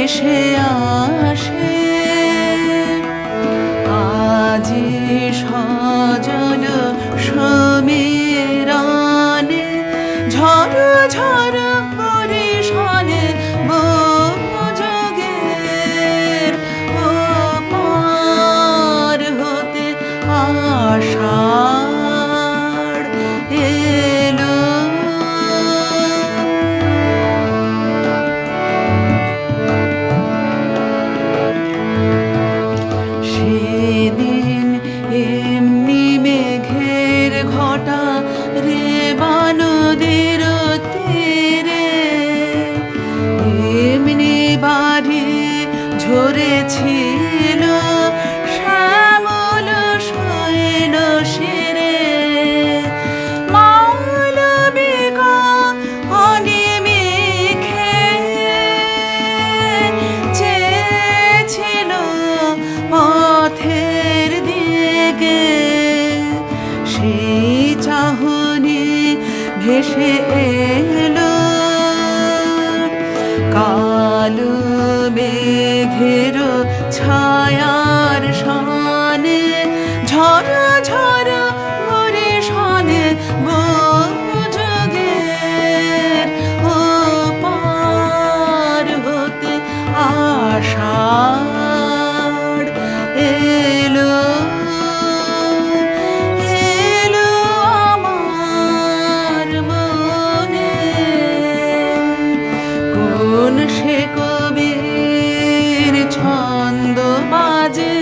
ভেসে আসে আজি সজল সমীরণে ঝড় ঝড় পরিশনে যোগের পার হতে আষাঢ় এলো। সেদিন এমনি মেঘের ঘটা রেবা নদীর তীরে এমনি বাড়ি ঝরেছিল শ্যামল শৈল শিরে মালবিকা অনিমিখে চেয়েছিল পথের দিকে সেই চাহনি ভেসে এলো কালো মেঘের ছায়ার সনে ঝড় ঝড় বরিশনে যোগের পার হতে আষাঢ় এলো। এলো আমার মনে কোন সে কবির ছন্দ বাজে